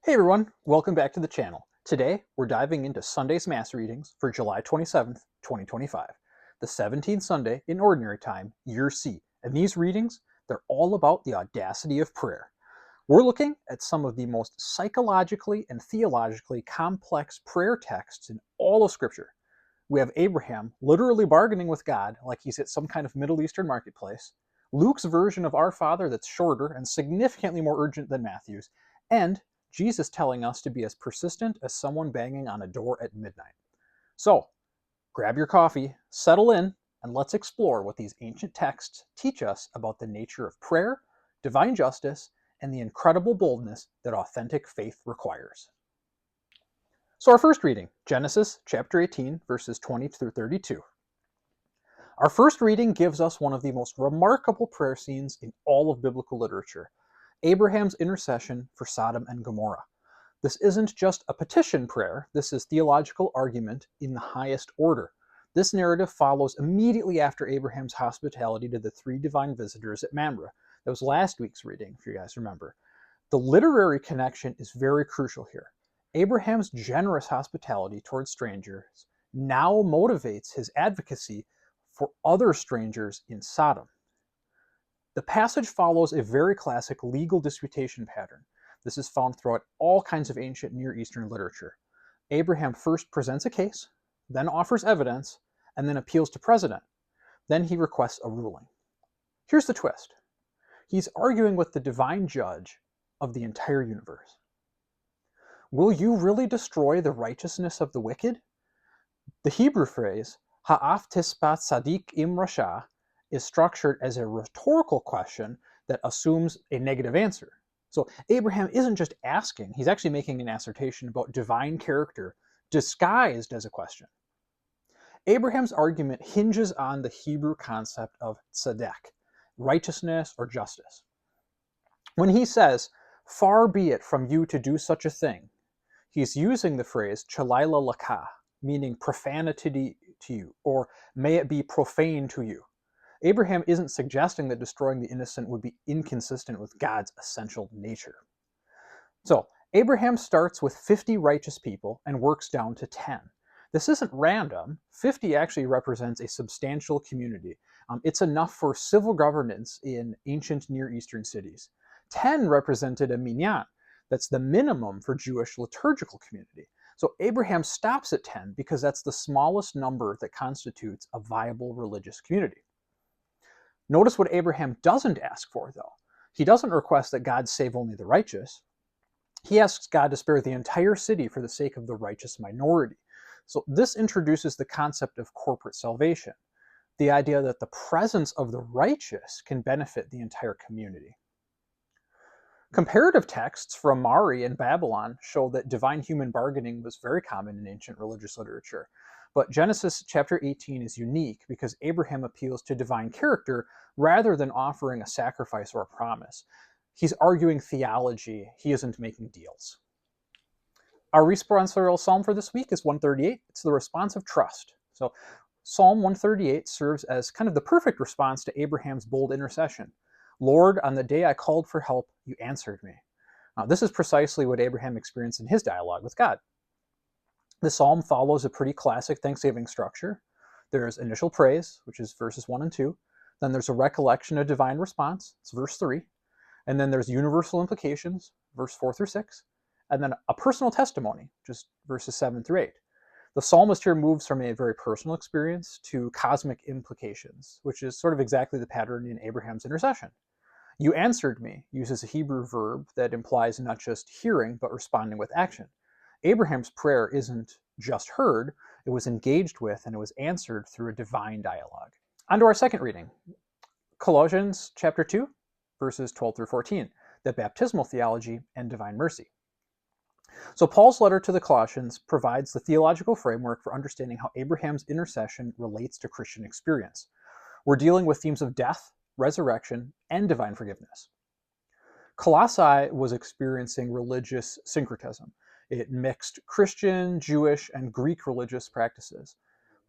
Hey everyone, welcome back to the channel. Today, we're diving into Sunday's Mass readings for July 27th, 2025, the 17th Sunday in Ordinary Time, Year C. And these readings, they're all about the audacity of prayer. We're looking at some of the most psychologically and theologically complex prayer texts in all of Scripture. We have Abraham literally bargaining with God like he's at some kind of Middle Eastern marketplace, Luke's version of Our Father that's shorter and significantly more urgent than Matthew's, and Jesus telling us to be as persistent as someone banging on a door at midnight. So, grab your coffee, settle in, and let's explore what these ancient texts teach us about the nature of prayer, divine justice, and the incredible boldness that authentic faith requires. So our first reading, Genesis chapter 18, verses 20 through 32. Our first reading gives us one of the most remarkable prayer scenes in all of biblical literature, Abraham's intercession for Sodom and Gomorrah. This isn't just a petition prayer, this is theological argument in the highest order. This narrative follows immediately after Abraham's hospitality to the three divine visitors at Mamre. That was last week's reading, if you guys remember. The literary connection is very crucial here. Abraham's generous hospitality towards strangers now motivates his advocacy for other strangers in Sodom. The passage follows a very classic legal disputation pattern. This is found throughout all kinds of ancient Near Eastern literature. Abraham first presents a case, then offers evidence, and then appeals to precedent. Then he requests a ruling. Here's the twist. He's arguing with the divine judge of the entire universe. Will you really destroy the righteousness of the wicked? The Hebrew phrase, ha'af tispat tzaddik im rasha, is structured as a rhetorical question that assumes a negative answer. So Abraham isn't just asking, he's actually making an assertion about divine character disguised as a question. Abraham's argument hinges on the Hebrew concept of tzedek, righteousness or justice. When he says, "Far be it from you to do such a thing," he's using the phrase chalayla laka, meaning profanity to you, or may it be profane to you. Abraham isn't suggesting that destroying the innocent would be inconsistent with God's essential nature. So, Abraham starts with 50 righteous people and works down to 10. This isn't random. 50 actually represents a substantial community. It's enough for civil governance in ancient Near Eastern cities. 10 represented a minyan. That's the minimum for Jewish liturgical community. So Abraham stops at 10 because that's the smallest number that constitutes a viable religious community. Notice what Abraham doesn't ask for, though. He doesn't request that God save only the righteous. He asks God to spare the entire city for the sake of the righteous minority. So this introduces the concept of corporate salvation, the idea that the presence of the righteous can benefit the entire community. Comparative texts from Mari and Babylon show that divine human bargaining was very common in ancient religious literature. But Genesis chapter 18 is unique because Abraham appeals to divine character rather than offering a sacrifice or a promise. He's arguing theology, he isn't making deals. Our responsorial psalm for this week is 138. It's the response of trust. So Psalm 138 serves as kind of the perfect response to Abraham's bold intercession. Lord, on the day I called for help, you answered me. Now, this is precisely what Abraham experienced in his dialogue with God. The psalm follows a pretty classic thanksgiving structure. There's initial praise, which is verses 1 and 2. Then there's a recollection of divine response, it's verse 3. And then there's universal implications, verse 4 through 6. And then a personal testimony, just verses 7 through 8. The psalmist here moves from a very personal experience to cosmic implications, which is sort of exactly the pattern in Abraham's intercession. You answered me uses a Hebrew verb that implies not just hearing, but responding with action. Abraham's prayer isn't just heard, it was engaged with and it was answered through a divine dialogue. On to our second reading, Colossians chapter 2, verses 12 through 14, the baptismal theology and divine mercy. So Paul's letter to the Colossians provides the theological framework for understanding how Abraham's intercession relates to Christian experience. We're dealing with themes of death, resurrection, and divine forgiveness. Colossae was experiencing religious syncretism. It mixed Christian, Jewish, and Greek religious practices.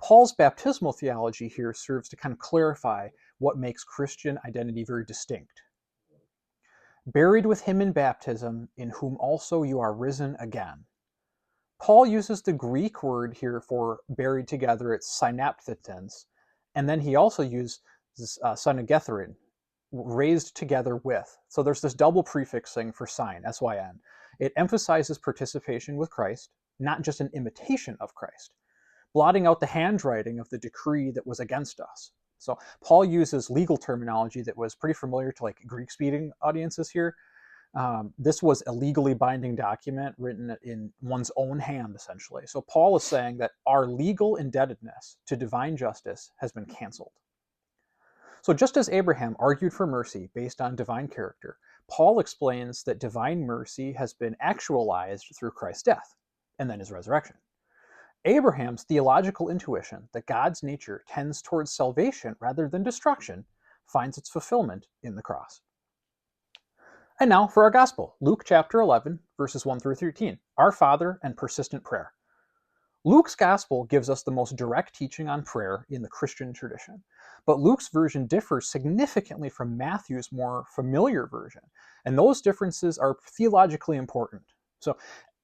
Paul's baptismal theology here serves to kind of clarify what makes Christian identity very distinct. buried with him in baptism, in whom also you are risen again. Paul uses the Greek word here for buried together, it's synapthetens, and then he also uses synagetherin, raised together with. So there's this double prefixing for syn, S-Y-N. It emphasizes participation with Christ, not just an imitation of Christ, blotting out the handwriting of the decree that was against us. So Paul uses legal terminology that was pretty familiar to like Greek-speaking audiences here. This was a legally binding document written in one's own hand, essentially. So Paul is saying that our legal indebtedness to divine justice has been canceled. So just as Abraham argued for mercy based on divine character, Paul explains that divine mercy has been actualized through Christ's death and then his resurrection. Abraham's theological intuition that God's nature tends towards salvation rather than destruction finds its fulfillment in the cross. And now for our gospel, Luke chapter 11, verses 1 through 13, Our Father and persistent prayer. Luke's gospel gives us the most direct teaching on prayer in the Christian tradition, but Luke's version differs significantly from Matthew's more familiar version, and those differences are theologically important. So,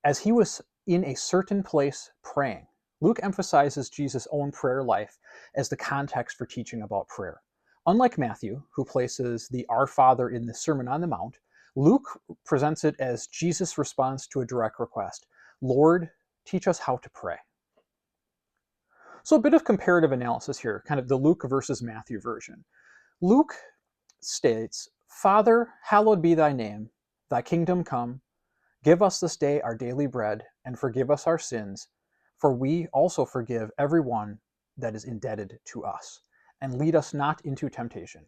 as he was in a certain place praying, Luke emphasizes Jesus' own prayer life as the context for teaching about prayer. Unlike Matthew, who places the Our Father in the Sermon on the Mount, Luke presents it as Jesus' response to a direct request. Lord, teach us how to pray. So a bit of comparative analysis here, kind of the Luke versus Matthew version. Luke states, Father, hallowed be thy name, thy kingdom come, give us this day our daily bread, and forgive us our sins, for we also forgive everyone that is indebted to us, and lead us not into temptation.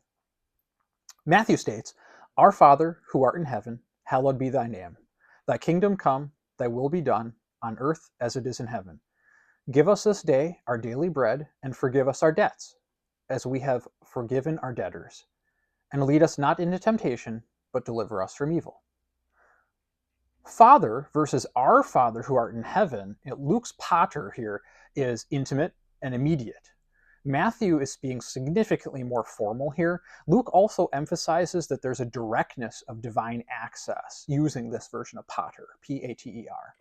Matthew states, Our Father, who art in heaven, hallowed be thy name. Thy kingdom come, thy will be done, on earth as it is in heaven. Give us this day our daily bread, and forgive us our debts, as we have forgiven our debtors. And lead us not into temptation, but deliver us from evil. Father versus our Father who art in heaven, Luke's pater here is intimate and immediate. Matthew is being significantly more formal here. Luke also emphasizes that there's a directness of divine access using this version of pater, P-A-T-E-R.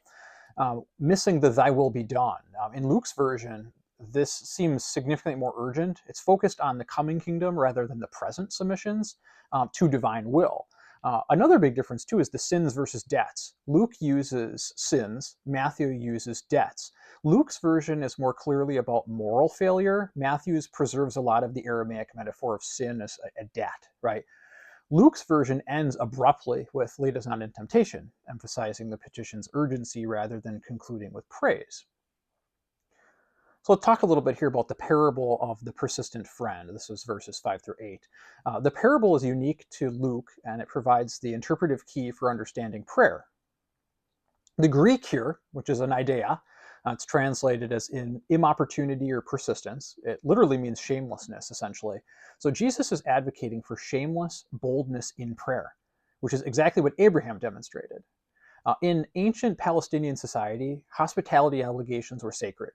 Missing the thy will be done. In Luke's version, this seems significantly more urgent. It's focused on the coming kingdom rather than the present submissions to divine will. Another big difference too is the sins versus debts. Luke uses sins, Matthew uses debts. Luke's version is more clearly about moral failure. Matthew's preserves a lot of the Aramaic metaphor of sin as a debt, right? Luke's version ends abruptly with lead us not into temptation, emphasizing the petition's urgency rather than concluding with praise. So let's talk a little bit here about the parable of the persistent friend. This is verses 5 through 8. The parable is unique to Luke, and it provides the interpretive key for understanding prayer. The Greek here, which is an idea, it's translated as in inopportunity or persistence. It literally means shamelessness, essentially. So Jesus is advocating for shameless boldness in prayer, which is exactly what Abraham demonstrated. In ancient Palestinian society, hospitality obligations were sacred.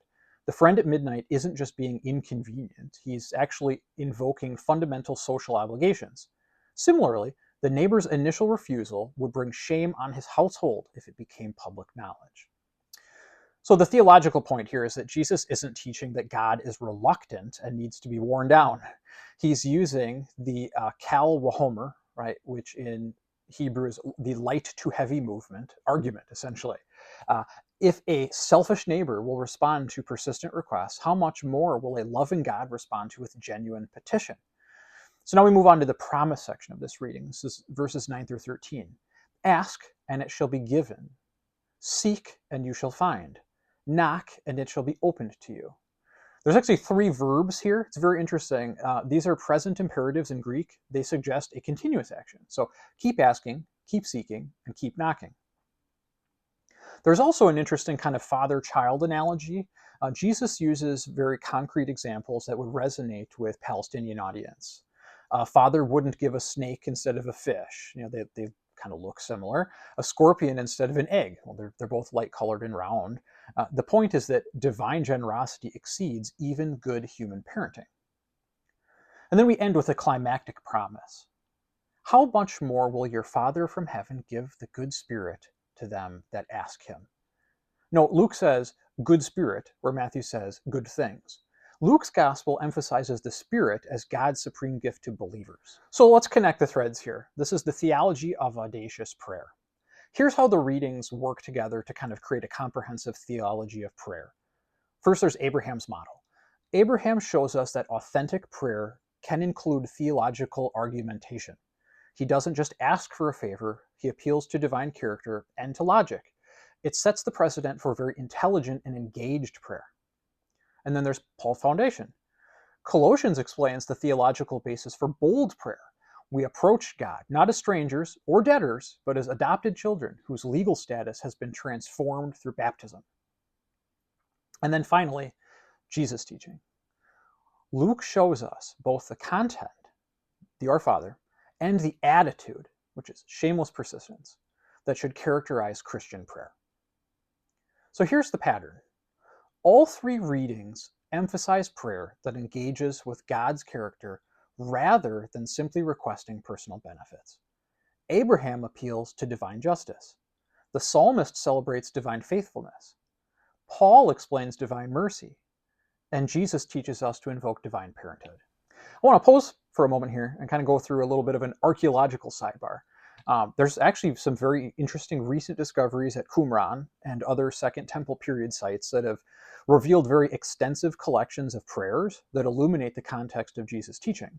The friend at midnight isn't just being inconvenient, he's actually invoking fundamental social obligations. Similarly, the neighbor's initial refusal would bring shame on his household if it became public knowledge. So the theological point here is that Jesus isn't teaching that God is reluctant and needs to be worn down. He's using the kal vachomer, right, which in Hebrew is the light to heavy movement argument, essentially. If a selfish neighbor will respond to persistent requests, how much more will a loving God respond to with genuine petition? So now we move on to the promise section of this reading. This is verses 9 through 13. Ask, and it shall be given. Seek, and you shall find. Knock, and it shall be opened to you. There's actually 3 verbs here. It's very interesting. These are present imperatives in Greek. They suggest a continuous action. So keep asking, keep seeking, and keep knocking. There's also an interesting kind of father-child analogy. Jesus uses very concrete examples that would resonate with Palestinian audience. Father wouldn't give a snake instead of a fish. You know, they kind of look similar. A scorpion instead of an egg. Well, they're both light-colored and round. The point is that divine generosity exceeds even good human parenting. And then we end with a climactic promise. how much more will your Father from heaven give the good Spirit to them that ask him? No, Luke says good spirit, where Matthew says good things. Luke's gospel emphasizes the Spirit as God's supreme gift to believers. So let's connect the threads here. This is the theology of audacious prayer. Here's how the readings work together to kind of create a comprehensive theology of prayer. First, there's Abraham's model. Abraham shows us that authentic prayer can include theological argumentation. He doesn't just ask for a favor, he appeals to divine character and to logic. It sets the precedent for very intelligent and engaged prayer. And then there's Paul's foundation. Colossians explains the theological basis for bold prayer. We approach God not as strangers or debtors, but as adopted children whose legal status has been transformed through baptism. And then finally, Jesus' teaching. Luke shows us both the content, the Our Father, and the attitude, which is shameless persistence, that should characterize Christian prayer. So here's the pattern. All three readings emphasize prayer that engages with God's character rather than simply requesting personal benefits. Abraham appeals to divine justice. The psalmist celebrates divine faithfulness. Paul explains divine mercy. And Jesus teaches us to invoke divine parenthood. I want to pause for a moment here and kind of go through a little bit of an archaeological sidebar. There's actually some very interesting recent discoveries at Qumran and other Second Temple period sites that have revealed very extensive collections of prayers that illuminate the context of Jesus' teaching.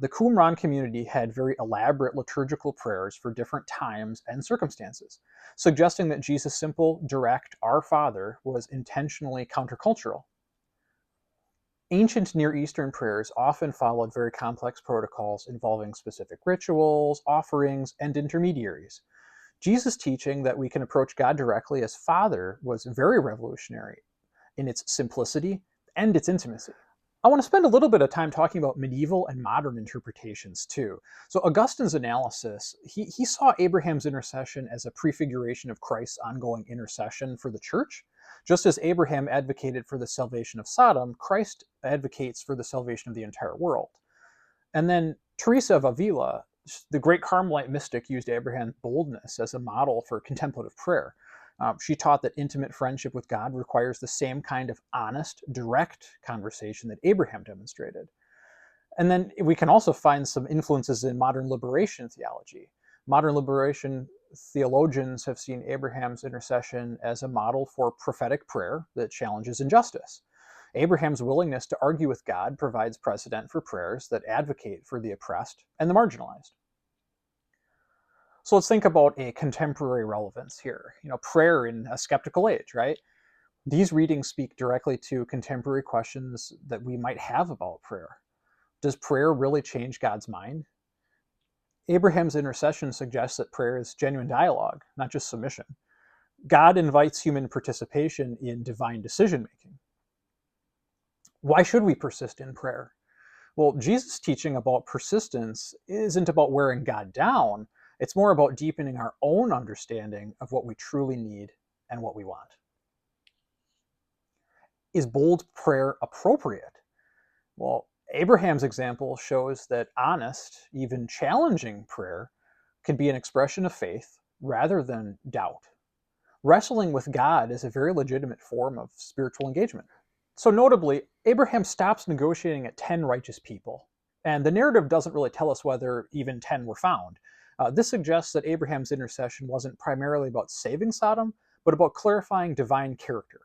The Qumran community had very elaborate liturgical prayers for different times and circumstances, suggesting that Jesus' simple, direct Our Father was intentionally countercultural. Ancient Near Eastern prayers often followed very complex protocols involving specific rituals, offerings, and intermediaries. Jesus' teaching that we can approach God directly as Father was very revolutionary in its simplicity and its intimacy. I want to spend a little bit of time talking about medieval and modern interpretations too. So Augustine's analysis, he saw Abraham's intercession as a prefiguration of Christ's ongoing intercession for the church. Just as Abraham advocated for the salvation of Sodom, Christ advocates for the salvation of the entire world. And then Teresa of Avila, the great Carmelite mystic, used Abraham's boldness as a model for contemplative prayer. She taught that intimate friendship with God requires the same kind of honest, direct conversation that Abraham demonstrated. And then we can also find some influences in modern liberation theology. Modern liberation theologians have seen Abraham's intercession as a model for prophetic prayer that challenges injustice. Abraham's willingness to argue with God provides precedent for prayers that advocate for the oppressed and the marginalized. So let's think about a contemporary relevance here. Prayer in a skeptical age, right? These readings speak directly to contemporary questions that we might have about prayer. Does prayer really change God's mind? Abraham's intercession suggests that prayer is genuine dialogue, not just submission. God invites human participation in divine decision-making. Why should we persist in prayer? Well, Jesus' teaching about persistence isn't about wearing God down. It's more about deepening our own understanding of what we truly need and what we want. Is bold prayer appropriate? Well, Abraham's example shows that honest, even challenging prayer can be an expression of faith rather than doubt. Wrestling with God is a very legitimate form of spiritual engagement. So notably, Abraham stops negotiating at 10 righteous people, and the narrative doesn't really tell us whether even 10 were found. This suggests that Abraham's intercession wasn't primarily about saving Sodom, but about clarifying divine character.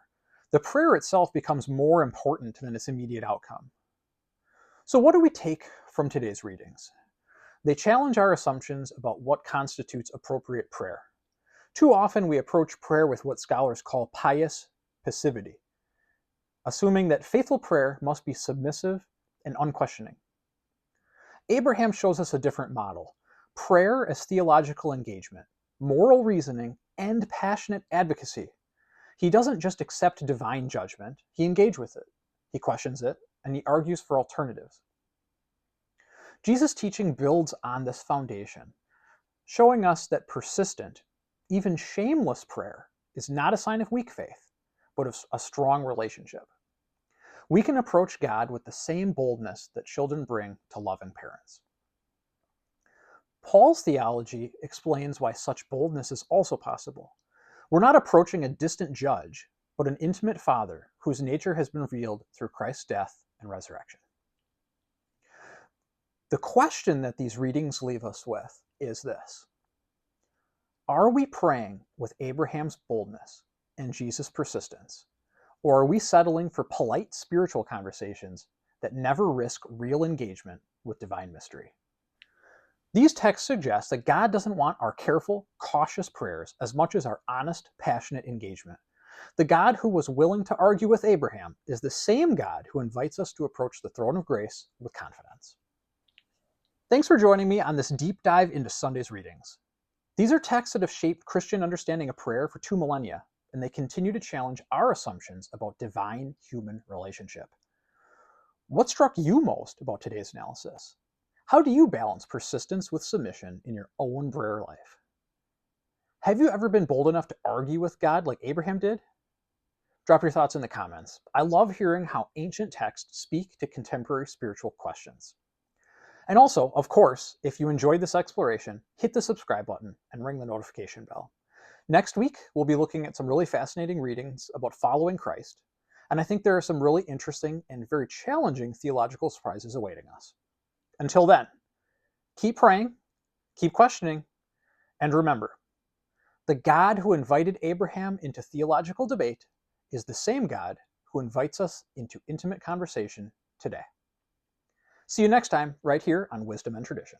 The prayer itself becomes more important than its immediate outcome. So what do we take from today's readings? They challenge our assumptions about what constitutes appropriate prayer. Too often we approach prayer with what scholars call pious passivity, assuming that faithful prayer must be submissive and unquestioning. Abraham shows us a different model: prayer as theological engagement, moral reasoning, and passionate advocacy. He doesn't just accept divine judgment, he engages with it, he questions it, and he argues for alternatives. Jesus' teaching builds on this foundation, showing us that persistent, even shameless prayer is not a sign of weak faith, but of a strong relationship. We can approach God with the same boldness that children bring to loving parents. Paul's theology explains why such boldness is also possible. We're not approaching a distant judge, but an intimate Father whose nature has been revealed through Christ's death and resurrection. The question that these readings leave us with is this: are we praying with Abraham's boldness and Jesus' persistence, or are we settling for polite spiritual conversations that never risk real engagement with divine mystery? These texts suggest that God doesn't want our careful, cautious prayers as much as our honest, passionate engagement. The God who was willing to argue with Abraham is the same God who invites us to approach the throne of grace with confidence. Thanks for joining me on this deep dive into Sunday's readings. These are texts that have shaped Christian understanding of prayer for 2 millennia, and they continue to challenge our assumptions about divine-human relationship. What struck you most about today's analysis? How do you balance persistence with submission in your own prayer life? Have you ever been bold enough to argue with God like Abraham did? Drop your thoughts in the comments. I love hearing how ancient texts speak to contemporary spiritual questions. And also, of course, if you enjoyed this exploration, hit the subscribe button and ring the notification bell. Next week, we'll be looking at some really fascinating readings about following Christ, and I think there are some really interesting and very challenging theological surprises awaiting us. Until then, keep praying, keep questioning, and remember, the God who invited Abraham into theological debate is the same God who invites us into intimate conversation today. See you next time, right here on Wisdom and Tradition.